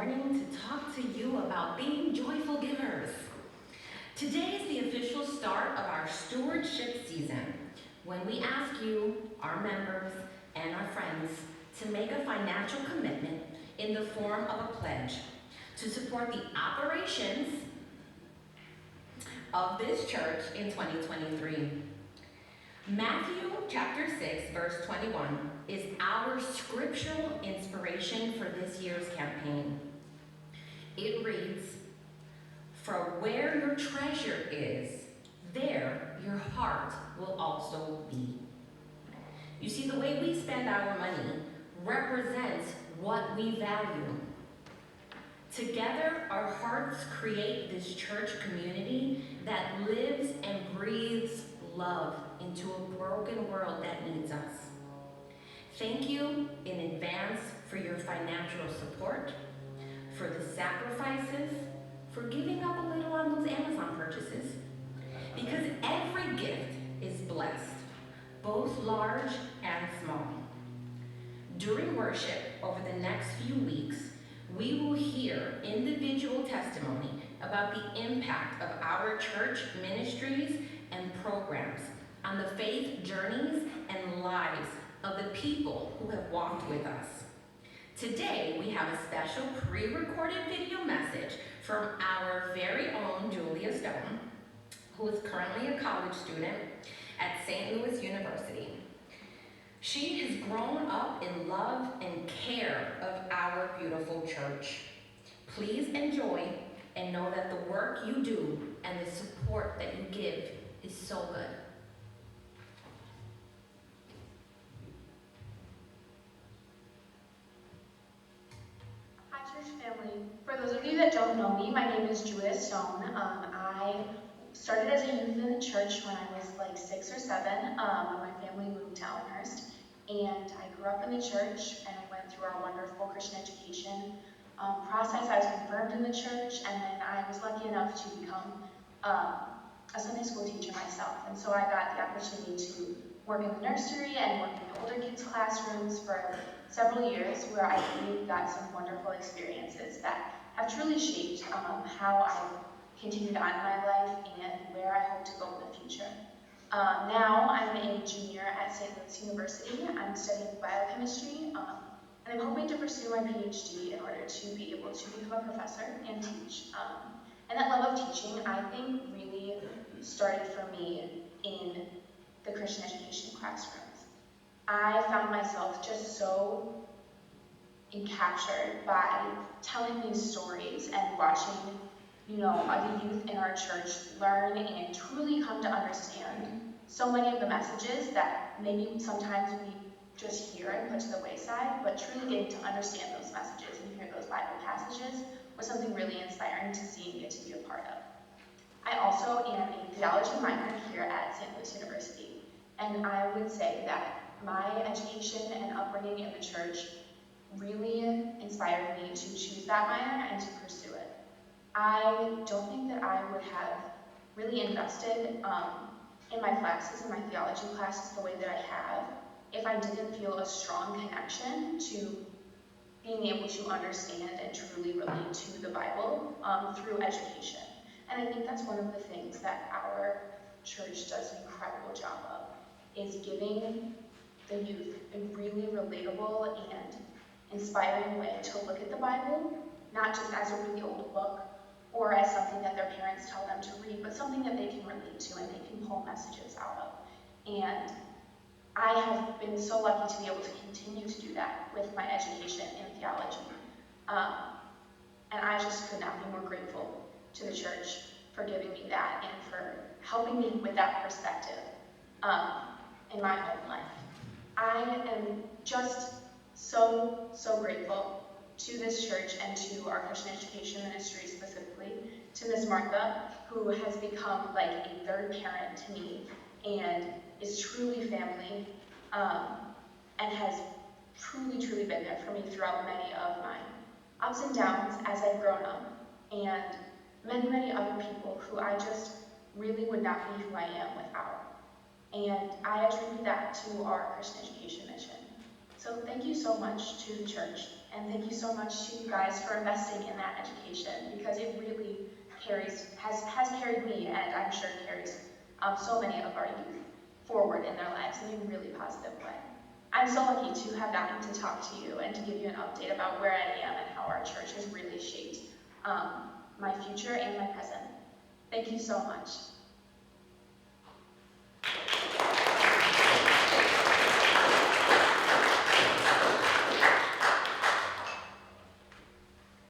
morning to talk to you about being joyful givers. Today is the official start of our stewardship season, when we ask you, our members, and our friends to make a financial commitment in the form of a pledge to support the operations of this church in 2023. Matthew chapter 6, verse 21 is our scriptural inspiration for this year's campaign. It reads, "For where your treasure is, there your heart will also be." You see, the way we spend our money represents what we value. Together, our hearts create this church community that lives and breathes love into a broken world that needs us. Thank you in advance for your financial support, for the sacrifices, for giving up a little on those Amazon purchases, because every gift is blessed, both large and small. During worship over the next few weeks, we will hear individual testimony about the impact of our church ministries and programs on the faith journeys and lives of the people who have walked with us. Today, we have a special pre-recorded video message from our very own Julia Stone, who is currently a college student at St. Louis University. She has grown up in love and care of our beautiful church. Please enjoy and know that the work you do and the support that you give is so good. Hi, church family. For those of you that don't know me, my name is Julia Stone. I started as a youth in the church when I was like 6 or 7, when my family moved to Elmhurst. And I grew up in the church, and I went through our wonderful Christian education process. I was confirmed in the church, and then I was lucky enough to become a Sunday school teacher myself. And so I got the opportunity to work in the nursery and work in the older kids' classrooms for several years, where I really got some wonderful experiences that have truly shaped how I continued on in my life and where I hope to go in the future. Now I'm a junior at St. Louis University. I'm studying biochemistry, and I'm hoping to pursue my PhD in order to be able to become a professor and teach. And that love of teaching, I think, really started for me in the Christian education classrooms. I found myself just so encaptured by telling these stories and watching, the youth in our church learn and truly come to understand so many of the messages that maybe sometimes we just hear and put to the wayside, but truly getting to understand those messages and hear those Bible passages was something really inspiring to see and get to be a part of. I also am a theology minor here at St. Louis University, and I would say that my education and upbringing in the church really inspired me to choose that minor and to pursue it. I don't think that I would have really invested in my classes, in my theology classes, the way that I have, if I didn't feel a strong connection to being able to understand and truly relate to the Bible through education. And I think that's one of the things that our church does an incredible job of, is giving the youth a really relatable and inspiring way to look at the Bible, not just as a really old book or as something that their parents tell them to read, but something that they can relate to and they can pull messages out of. And I have been so lucky to be able to continue to do that with my education in theology. And I just could not be more grateful to the church for giving me that and for helping me with that perspective in my own life. I am just so grateful to this church and to our Christian education ministry specifically, to Miss Martha, who has become like a third parent to me and is truly family, and has truly been there for me throughout many of my ups and downs as I've grown up, and many other people who I just really would not be who I am without. And I attribute that to our Christian education mission. So thank you so much to the church, and thank you so much to you guys for investing in that education, because it really has carried me, and I'm sure carries so many of our youth forward in their lives in a really positive way. I'm so lucky to have gotten to talk to you and to give you an update about where I am and how our church has really shaped my future and my present. Thank you so much.